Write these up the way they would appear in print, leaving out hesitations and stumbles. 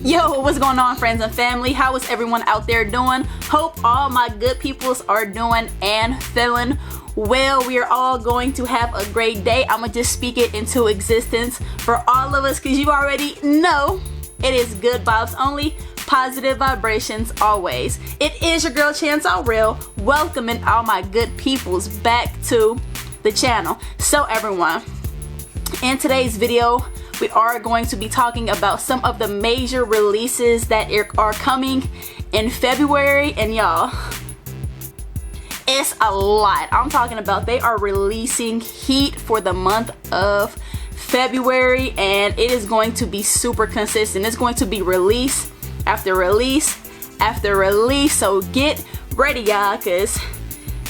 Yo, what's going on, friends and family? How is everyone out there doing? Hope all my good peoples are doing and feeling well. We are all going to have a great day. I'm gonna just speak it into existence for all of us, because you already know it is good vibes only, positive vibrations always. It is your girl Chance All Real, welcoming all my good peoples back to the channel. So everyone, in today's video we are going to be talking about some of the major releases that are coming in February, and y'all, it's a lot. I'm talking about they are releasing heat for the month of February, and it is going to be super consistent. It's going to be release after release after release, so get ready, y'all, because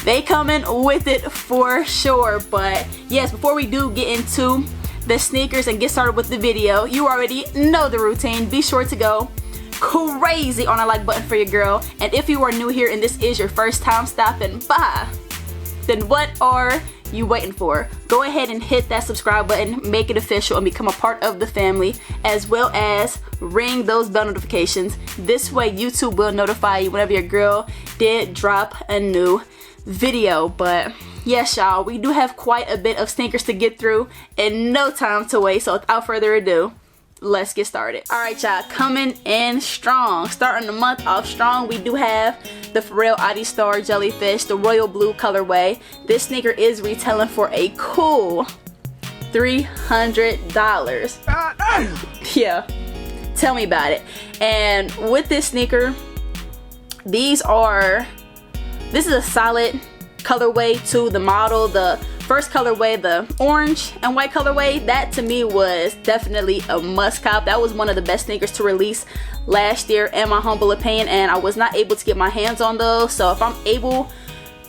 they coming with it for sure. But yes, before we do get into the sneakers and get started with the video, you already know the routine. Be sure to go crazy on a like button for your girl, and if you are new here and this is your first time stopping by, then what are you waiting for? Go ahead and hit that subscribe button, make it official, and become a part of the family, as well as ring those bell notifications. This way YouTube will notify you whenever your girl did drop a new video. But yes, y'all, we do have quite a bit of sneakers to get through and no time to waste, so without further ado, let's get started. Alright, y'all, coming in strong, starting the month off strong, we do have the Pharrell Adidas Jellyfish, the royal blue colorway. This sneaker is retailing for a cool $300. Yeah, tell me about it. And with this sneaker, this is a solid colorway to the model. The first colorway, the orange and white colorway, that to me was definitely a must cop. That was one of the best sneakers to release last year, in my humble opinion, and I was not able to get my hands on those. So if I'm able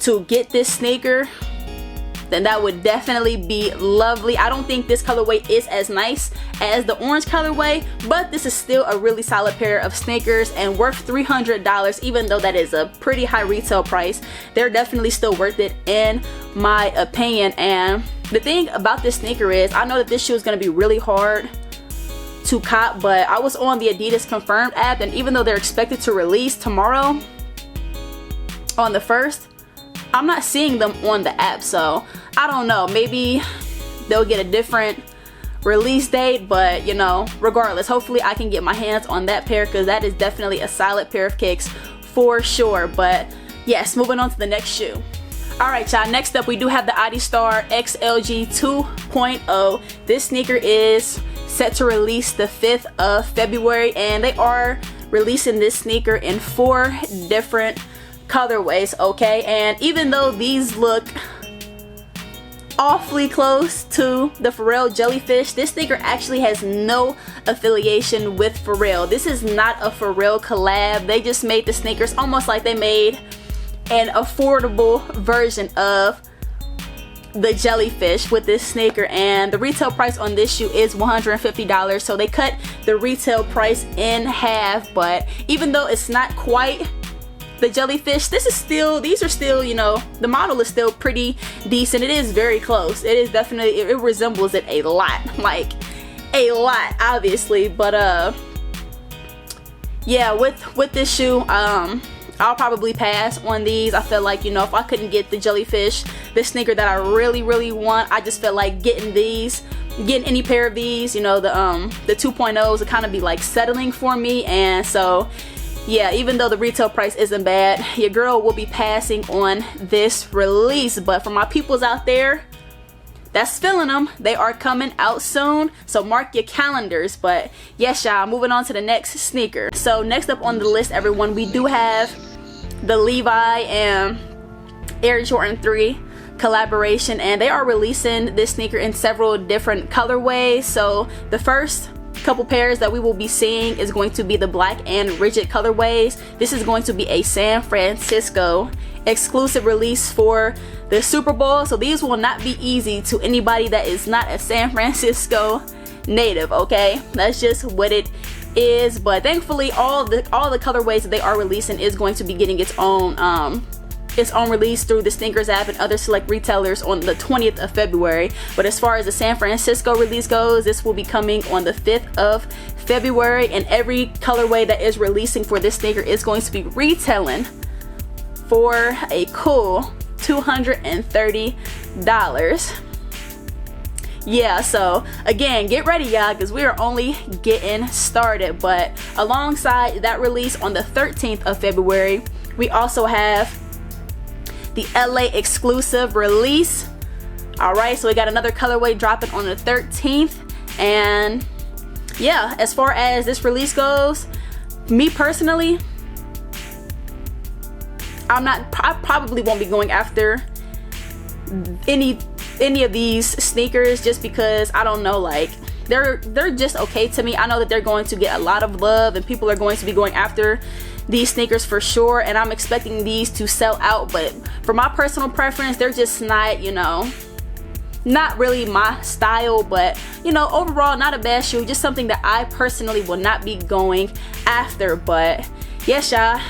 to get this sneaker, then that would definitely be lovely. I don't think this colorway is as nice as the orange colorway, but this is still a really solid pair of sneakers and worth $300. Even though that is a pretty high retail price, they're definitely still worth it in my opinion. And the thing about this sneaker is, I know that this shoe is going to be really hard to cop, but I was on the Adidas Confirmed app, and even though they're expected to release tomorrow on the 1st, I'm not seeing them on the app. So I don't know, maybe they'll get a different release date, but you know, regardless, hopefully I can get my hands on that pair, because that is definitely a solid pair of kicks for sure. But yes, moving on to the next shoe. Alright, y'all, next up we do have the Adidas XLG 2.0. This sneaker is set to release the 5th of February, and they are releasing this sneaker in 4 different colorways, okay? And even though these look awfully close to the Pharrell Jellyfish, this sneaker actually has no affiliation with Pharrell. This is not a Pharrell collab. They just made the sneakers almost like they made an affordable version of the Jellyfish with this sneaker, and the retail price on this shoe is $150. So they cut the retail price in half. But even though it's not quite the Jellyfish, these are still, you know, the model is still pretty decent. It is very close. It is definitely, it resembles it a lot, like a lot, obviously. But yeah, with this shoe, I'll probably pass on these. I feel like, you know, if I couldn't get the Jellyfish, this sneaker that I really want, I just felt like getting any pair of these, you know, the 2.0s would kind of be like settling for me. And so yeah, even though the retail price isn't bad, your girl will be passing on this release. But for my peoples out there that's feeling them, they are coming out soon, so mark your calendars. But yes, y'all, moving on to the next sneaker. So next up on the list, everyone, we do have the Levi and Air Jordan 3 collaboration, and they are releasing this sneaker in several different colorways. So the first couple pairs that we will be seeing is going to be the black and rigid colorways. This is going to be a San Francisco exclusive release for the Super Bowl, so these will not be easy to anybody that is not a San Francisco native, okay? That's just what it is. But thankfully all the colorways that they are releasing is going to be getting its own its own release through the Sneakers app and other select retailers on the 20th of February. But as far as the San Francisco release goes, this will be coming on the 5th of February, and every colorway that is releasing for this sneaker is going to be retailing for a cool $230. Yeah, so again, get ready y'all, because we are only getting started. But alongside that release on the 13th of February, we also have the LA exclusive release. Alright, so we got another colorway dropping on the 13th. And yeah, as far as this release goes, me personally, I probably won't be going after any of these sneakers, just because I don't know, like they're just okay to me. I know that they're going to get a lot of love and people are going to be going after these sneakers for sure, and I'm expecting these to sell out. But for my personal preference, they're just not, you know, not really my style. But you know, overall not a bad shoe, just something that I personally will not be going after. But yes y'all,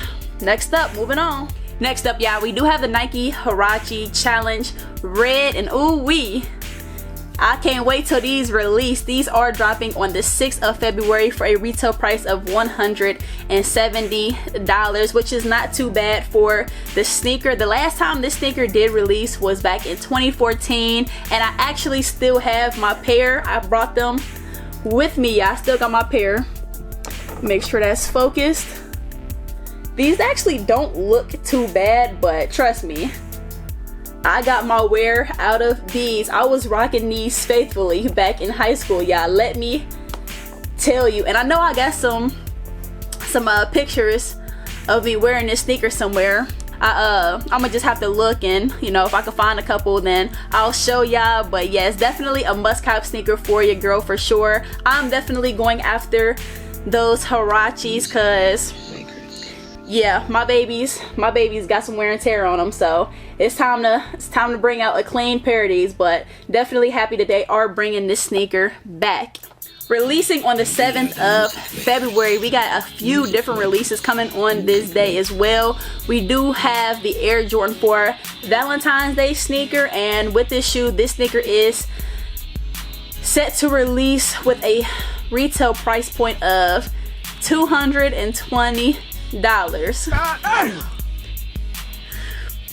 next up, moving on. Next up y'all, we do have the Nike Huarache Challenge Red, and ooh wee, I can't wait till these release. These are dropping on the 6th of February for a retail price of $170, which is not too bad for the sneaker. The last time this sneaker did release was back in 2014, and I actually still have my pair. I brought them with me. I still got my pair. Make sure that's focused. These actually don't look too bad, but trust me, I got my wear out of these. I was rocking these faithfully back in high school, y'all. Let me tell you. And I know I got some pictures of me wearing this sneaker somewhere. I'm gonna just have to look, and you know, if I can find a couple, then I'll show y'all. But yeah, it's definitely a must-have sneaker for your girl for sure. I'm definitely going after those Huaraches, cause yeah, my babies got some wear and tear on them, so it's time to bring out a clean pair of these. But definitely happy that they are bringing this sneaker back. Releasing on the 7th of February, we got a few different releases coming on this day as well. We do have the Air Jordan 4 Valentine's Day sneaker, and with this shoe, this sneaker is set to release with a retail price point of $220.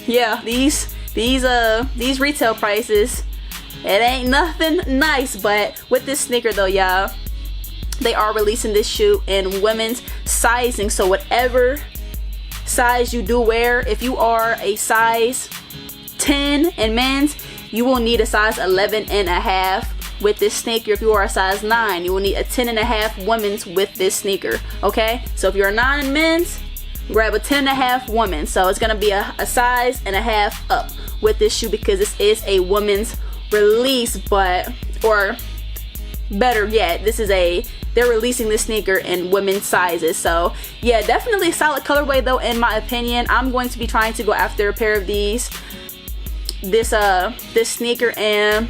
Yeah, these retail prices, it ain't nothing nice. But with this sneaker though y'all, they are releasing this shoe in women's sizing. So whatever size you do wear, if you are a size 10 in men's, you will need a size 11 and a half with this sneaker. If you are a size 9, you will need a 10 and a half women's with this sneaker. Okay, so if you're a 9 in men's, grab a 10 and a half woman. So it's gonna be a size and a half up with this shoe, because this is a women's release. But, or better yet, they're releasing this sneaker in women's sizes. So yeah, definitely a solid colorway though, in my opinion. I'm going to be trying to go after a pair of this sneaker. And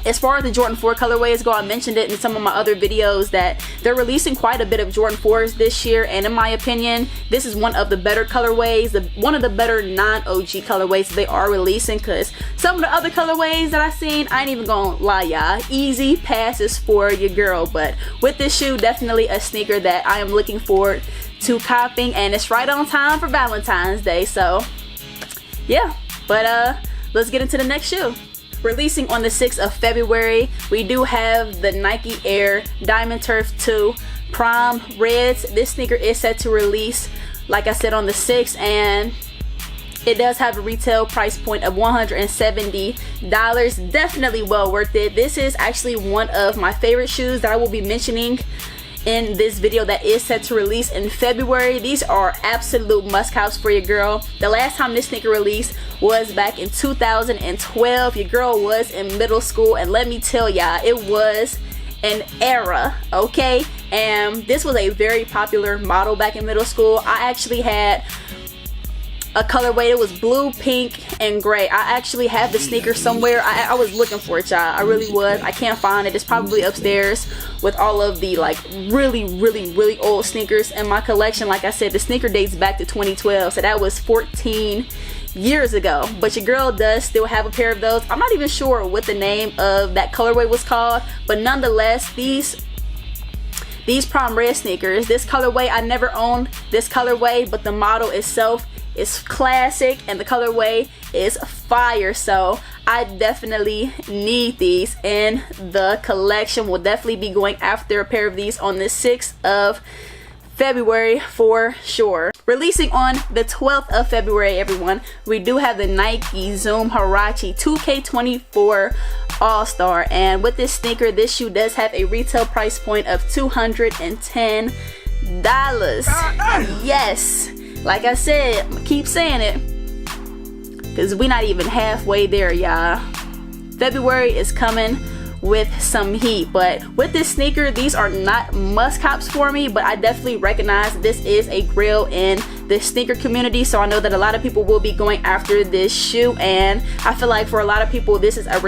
as far as the Jordan 4 colorways go, I mentioned it in some of my other videos that they're releasing quite a bit of Jordan 4s this year, and in my opinion, this is one of the better colorways, one of the better non-OG colorways they are releasing, because some of the other colorways that I've seen, I ain't even gonna lie y'all, easy passes for your girl. But with this shoe, definitely a sneaker that I am looking forward to copping, and it's right on time for Valentine's Day. So yeah, but let's get into the next shoe. Releasing on the 6th of February, we do have the Nike Air Diamond Turf 2 Prime Reds. This sneaker is set to release, like I said, on the 6th, and it does have a retail price point of $170. Definitely well worth it. This is actually one of my favorite shoes that I will be mentioning in this video that is set to release in February. These are absolute must-haves for your girl. The last time this sneaker released was back in 2012. Your girl was in middle school, and let me tell y'all, it was an era, okay? And this was a very popular model back in middle school. I actually had a colorway. It was blue, pink, and gray. I actually have the sneaker somewhere. I was looking for it, y'all. I really was. I can't find it. It's probably upstairs with all of the like really old sneakers in my collection. Like I said, the sneaker dates back to 2012, so that was 14 years ago, but your girl does still have a pair of those. I'm not even sure what the name of that colorway was called, but nonetheless, these prom red sneakers, this colorway, I never owned this colorway, but the model itself is classic and the colorway is fire, so I definitely need these in the collection. We'll definitely be going after a pair of these on the 6th of February for sure. Releasing on the 12th of February, everyone, we do have the Nike Zoom Huarache 2K24 All-Star, and with this sneaker, this shoe does have a retail price point of $210. Yes, like I said, keep saying it, because we're not even halfway there, y'all. February is coming with some heat, but with this sneaker, these are not must cops for me, but I definitely recognize this is a grill in the sneaker community, so I know that a lot of people will be going after this shoe, and I feel like for a lot of people this is a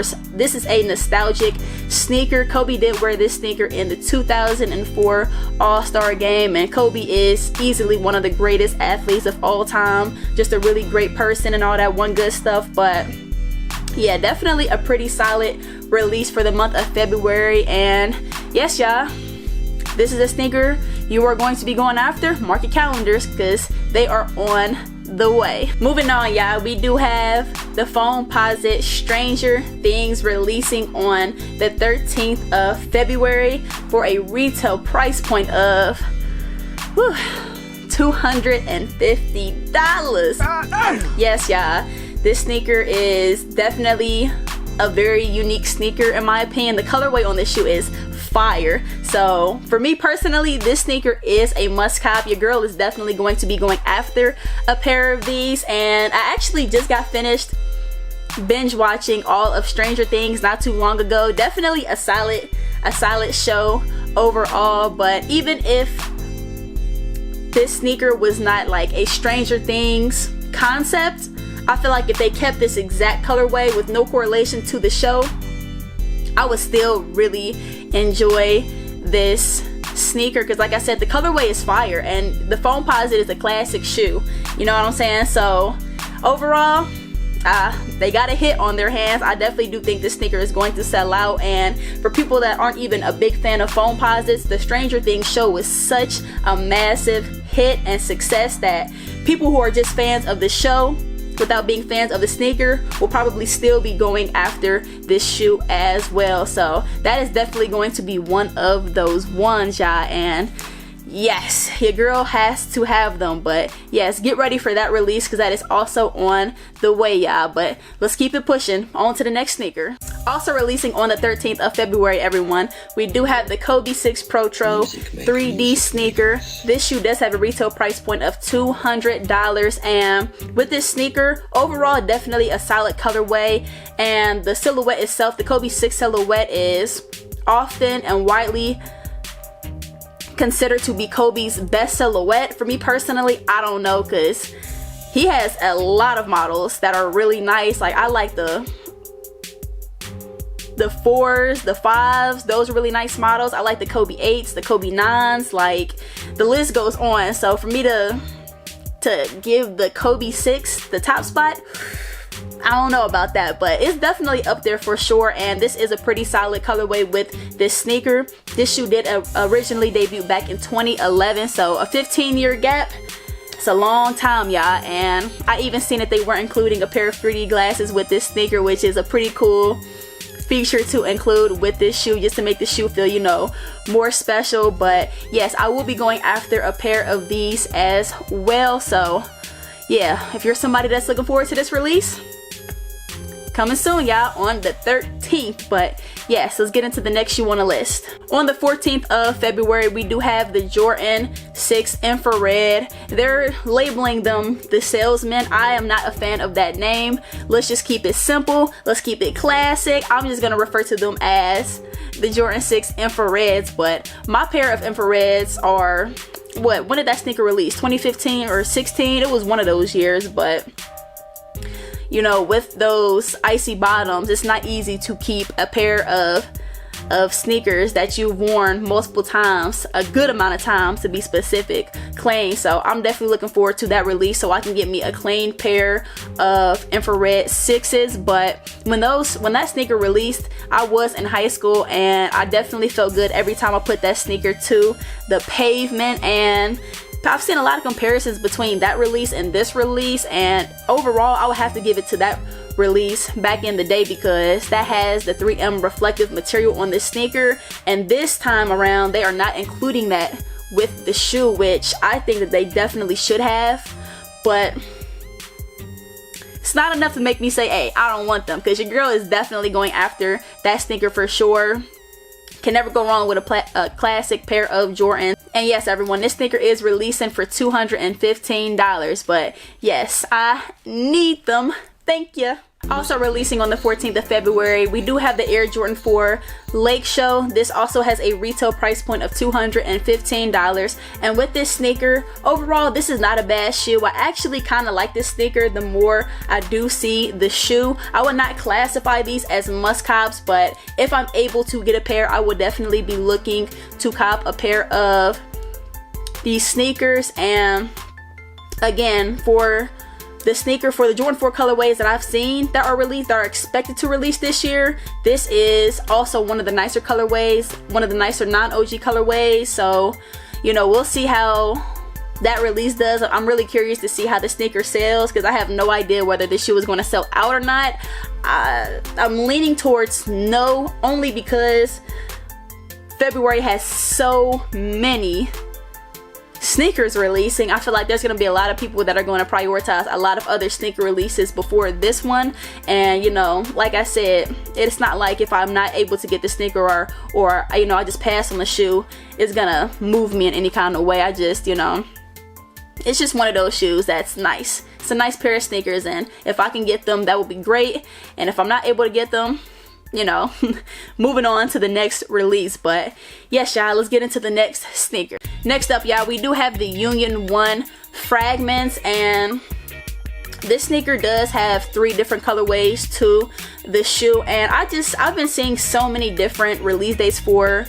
nostalgic sneaker. Kobe did wear this sneaker in the 2004 All-Star game, and Kobe is easily one of the greatest athletes of all time, just a really great person and all that one good stuff. But yeah, definitely a pretty solid release for the month of February. And yes, y'all, this is a sneaker you are going to be going after. Mark your calendars, because they are on the way. Moving on, y'all, we do have the Foamposite Stranger Things releasing on the 13th of February for a retail price point of $250. Yes, y'all, this sneaker is definitely a very unique sneaker in my opinion. The colorway on this shoe is fire, so for me personally, this sneaker is a must cop. Your girl is definitely going to be going after a pair of these, and I actually just got finished binge watching all of Stranger Things not too long ago. Definitely a solid show overall, but even if this sneaker was not like a Stranger Things concept, I feel like if they kept this exact colorway with no correlation to the show, I would still really enjoy this sneaker, because like I said, the colorway is fire and the Foamposite is a classic shoe, you know what I'm saying? So overall, they got a hit on their hands. I definitely do think this sneaker is going to sell out, and for people that aren't even a big fan of Foamposites, the Stranger Things show was such a massive hit and success that people who are just fans of the show without being fans of the sneaker will probably still be going after this shoe as well. So that is definitely going to be one of those ones, y'all, and yes, your girl has to have them. But yes, get ready for that release, because that is also on the way, y'all. But let's keep it pushing on to the next sneaker. Also releasing on the 13th of February, everyone, we do have the KD6 Protro 3D sneaker. This shoe does have a retail price point of $200, and with this sneaker, overall definitely a solid colorway, and the silhouette itself, the KD6 silhouette, is often and widely considered to be Kobe's best silhouette. For me personally, I don't know, because he has a lot of models that are really nice. Like, I like the 4s, the 5s, those are really nice models. I like the Kobe 8s, the Kobe 9s, like the list goes on. So for me to give the Kobe 6 the top spot, I don't know about that, but it's definitely up there for sure. And this is a pretty solid colorway with this sneaker. This shoe did originally debut back in 2011, so a 15-year gap. It's a long time, y'all. And I even seen that they were including a pair of 3D glasses with this sneaker, which is a pretty cool feature to include with this shoe, just to make the shoe feel, you know, more special. But yes, I will be going after a pair of these as well. So yeah, if you're somebody that's looking forward to this release, coming soon, y'all, on the 13th. But yes, let's get into the next shoe on the list. On the 14th of February, we do have the Jordan 6 Infrared. They're labeling them the Salesman. I am not a fan of that name. Let's just keep it simple. Let's keep it classic. I'm just gonna refer to them as the Jordan 6 Infrareds. But my pair of Infrareds are, what, when did that sneaker release? 2015 or 16? It was one of those years. But you know, with those icy bottoms, it's not easy to keep a pair of of sneakers that you've worn multiple times, a good amount of times to be specific, clean. So I'm definitely looking forward to that release so I can get me a clean pair of infrared 6s. But when that sneaker released, I was in high school and I definitely felt good every time I put that sneaker to the pavement. And I've seen a lot of comparisons between that release and this release, and overall I would have to give it to that release back in the day because that has the 3M reflective material on this sneaker, and this time around they are not including that with the shoe, which I think that they definitely should have. But it's not enough to make me say, hey, I don't want them, because your girl is definitely going after that sneaker for sure. Can never go wrong with a classic pair of Jordans. And yes, everyone, this sneaker is releasing for $215, but yes, I need them. Thank you. Also releasing on the 14th of February, we do have the Air Jordan 4 Lake Show. This also has a retail price point of $215. And with this sneaker, overall, this is not a bad shoe. I actually kind of like this sneaker the more I do see the shoe. I would not classify these as must-cops, but if I'm able to get a pair, I would definitely be looking to cop a pair of these sneakers. And again, for the sneaker, for the Jordan 4 colorways that I've seen that are released, that are expected to release this year, this is also one of the nicer colorways, one of the nicer non-OG colorways. So, you know, we'll see how that release does. I'm really curious to see how the sneaker sells because I have no idea whether this shoe is going to sell out or not. I'm leaning towards no, only because February has so many sneakers releasing. I feel like there's going to be a lot of people that are going to prioritize a lot of other sneaker releases before this one. And you know, like I said, it's not like if I'm not able to get the sneaker or you know, I just pass on the shoe, it's gonna move me in any kind of way. I just, you know, it's just one of those shoes that's nice. It's a nice pair of sneakers, and if I can get them, that would be great. And if I'm not able to get them, you know, moving on to the next release. But yes, y'all, let's get into the next sneaker. Next up, y'all, we do have the Union 1 Fragments, and this sneaker does have 3 different colorways to the shoe. And I've been seeing so many different release dates for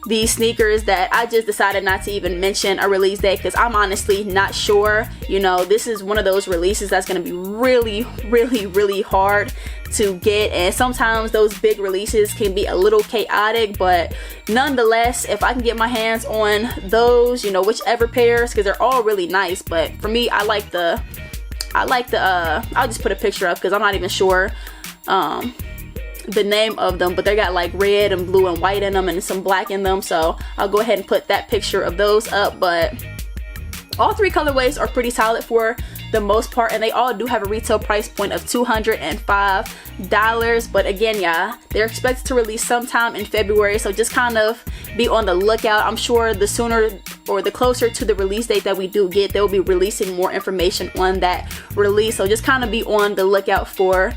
these sneakers that I just decided not to even mention a release date because I'm honestly not sure. You know, this is one of those releases that's going to be really hard to get, and sometimes those big releases can be a little chaotic, but nonetheless, if I can get my hands on those, you know, whichever pairs, because they're all really nice. But for me, I like the I'll just put a picture up because I'm not even sure the name of them, but they got like red and blue and white in them and some black in them, so I'll go ahead and put that picture of those up. But all 3 colorways are pretty solid for the most part, and they all do have a retail price point of $205. But again, y'all, they're expected to release sometime in February, so just kind of be on the lookout. I'm sure the sooner or the closer to the release date that we do get, they'll be releasing more information on that release, so just kind of be on the lookout for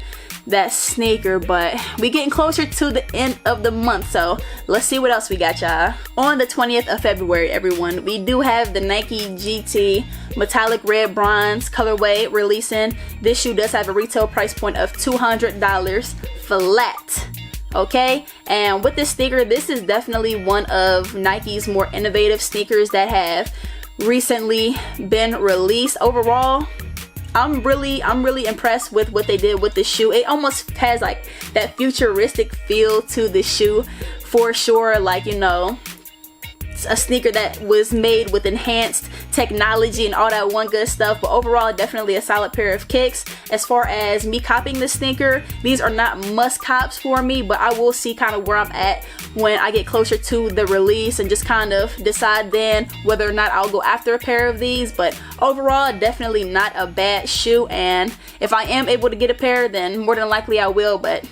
that sneaker. But we getting closer to the end of the month, so let's see what else we got, y'all. On the 20th of February, everyone, we do have the Nike GT metallic red bronze colorway releasing. This shoe does have a retail price point of $200 flat. Okay, and with this sneaker, this is definitely one of Nike's more innovative sneakers that have recently been released. Overall, I'm really impressed with what they did with the shoe. It almost has like that futuristic feel to the shoe for sure. Like, you know, a sneaker that was made with enhanced technology and all that one good stuff. But overall, definitely a solid pair of kicks. As far as me copying the sneaker, these are not must cops for me, but I will see kind of where I'm at when I get closer to the release and just kind of decide then whether or not I'll go after a pair of these. But overall, definitely not a bad shoe, and if I am able to get a pair, then more than likely I will, but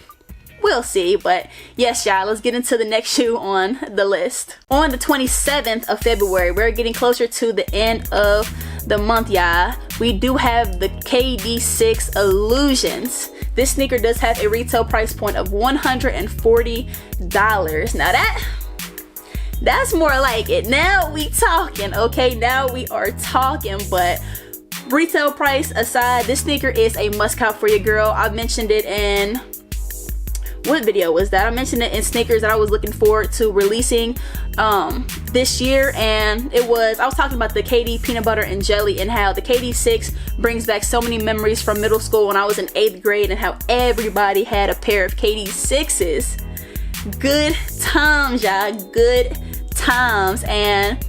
we'll see. But yes, y'all, let's get into the next shoe on the list. On the 27th of February, we're getting closer to the end of the month, y'all. We do have the KD6 Illusions. This sneaker does have a retail price point of $140. Now that's more like it. Now we talking, okay? Now we are talking. But retail price aside, this sneaker is a must cop for your girl. I mentioned it in what video was that? I mentioned it in sneakers that I was looking forward to releasing this year, and I was talking about the KD peanut butter and jelly, and how the KD6 brings back so many memories from middle school when I was in 8th grade, and how everybody had a pair of KD6s. Good times, y'all, good times. And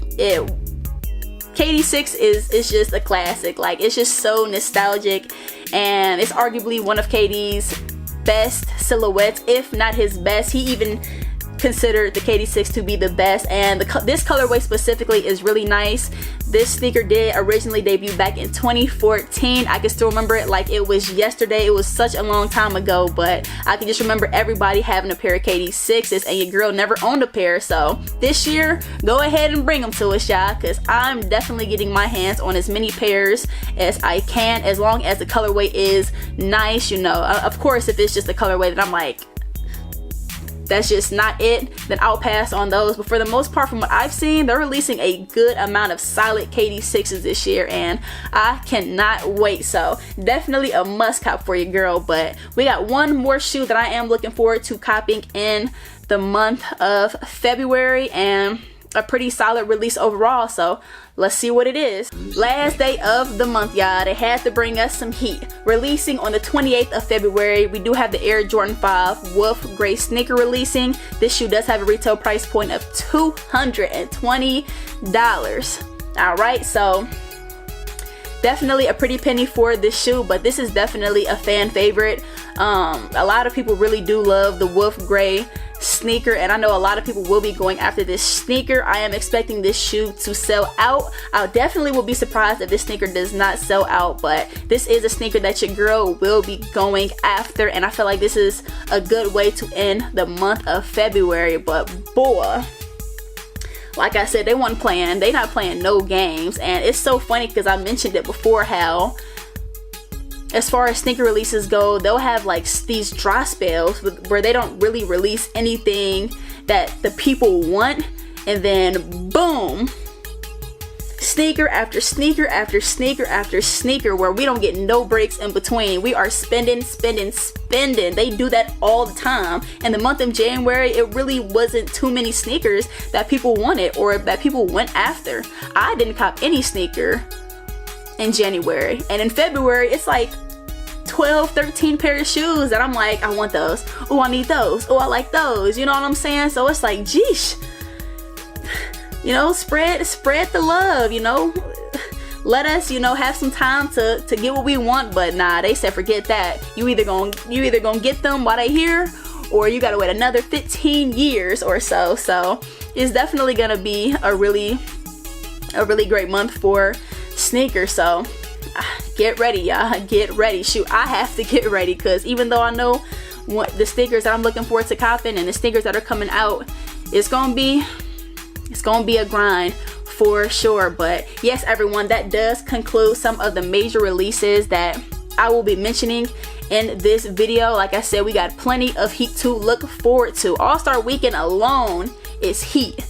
KD6 is just a classic. Like, it's just so nostalgic, and it's arguably one of KD's best silhouettes, if not his best. He even considered the KD6 to be the best, and this colorway specifically is really nice. This sneaker did originally debut back in 2014. I can still remember it like it was yesterday. It was such a long time ago, but I can just remember everybody having a pair of KD6s, and your girl never owned a pair. So this year, go ahead and bring them to us, y'all, because I'm definitely getting my hands on as many pairs as I can, as long as the colorway is nice, you know. Of course, if it's just a colorway that I'm like, that's just not it, then I'll pass on those. But for the most part, from what I've seen, they're releasing a good amount of solid KD6s this year, and I cannot wait. So definitely a must cop for your girl. But we got one more shoe that I am looking forward to copping in the month of February, and a pretty solid release overall. So let's see what it is. Last day of the month, y'all. They had to bring us some heat. Releasing on the 28th of February, we do have the Air Jordan 5 Wolf Gray sneaker releasing. This shoe does have a retail price point of $220. Alright, so definitely a pretty penny for this shoe, but this is definitely a fan favorite. A lot of people really do love the Wolf Gray sneaker, and I know a lot of people will be going after this sneaker. I am expecting this shoe to sell out. I definitely will be surprised if this sneaker does not sell out, but this is a sneaker that your girl will be going after, and I feel like this is a good way to end the month of February. But boy, like I said, they not playing no games. And it's so funny because I mentioned it before, how as far as sneaker releases go, they'll have like these dry spells where they don't really release anything that the people want, and then boom, sneaker after sneaker after sneaker after sneaker, where we don't get no breaks in between. We are spending. They do that all the time. In the month of January, it really wasn't too many sneakers that people wanted or that people went after. I didn't cop any sneaker in January, and in February it's like 12-13 pair of shoes that I'm like, I want those. Oh, I need those. Oh, I like those. You know what I'm saying? So it's like, geesh, you know, spread the love, you know. Let us, you know, have some time to get what we want. But nah, they said forget that. You either gonna get them while they here, or you gotta wait another 15 years or so. So it's definitely gonna be a really great month for sneakers. So get ready, y'all. Get ready. Shoot, I have to get ready, because even though I know what the sneakers that I'm looking forward to copping and the sneakers that are coming out, it's gonna be a grind for sure. But yes, everyone, that does conclude some of the major releases that I will be mentioning in this video. Like I said, we got plenty of heat to look forward to. All-Star Weekend alone is heat.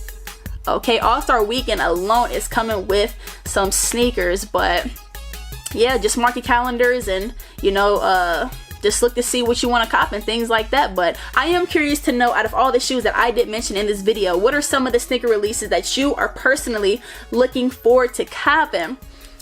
Okay, All-Star Weekend alone is coming with some sneakers. But yeah, just mark your calendars and, you know, just look to see what you want to cop and things like that. But I am curious to know, out of all the shoes that I did mention in this video, what are some of the sneaker releases that you are personally looking forward to copping?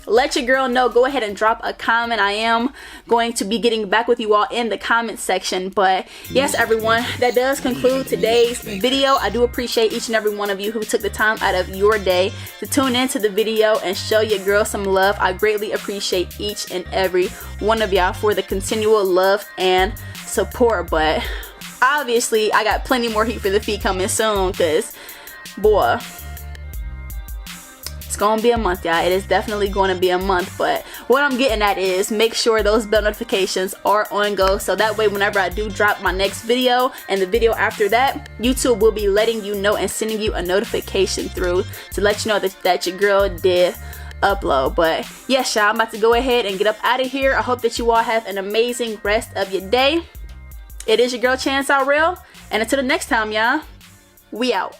Let your girl know. Go ahead and drop a comment. I am going to be getting back with you all in the comment section. But yes, everyone, that does conclude today's video. I do appreciate each and every one of you who took the time out of your day to tune into the video and show your girl some love. I greatly appreciate each and every one of y'all for the continual love and support. But obviously, I got plenty more heat for the feet coming soon, because boy, gonna be a month, y'all. It is definitely going to be a month. But what I'm getting at is, make sure those bell notifications are on go, so that way whenever I do drop my next video and the video after that, YouTube will be letting you know and sending you a notification through to let you know that your girl did upload. But yes, y'all, I'm about to go ahead and get up out of here. I hope that you all have an amazing rest of your day. It is your girl Chance Real, and until the next time, y'all, we out.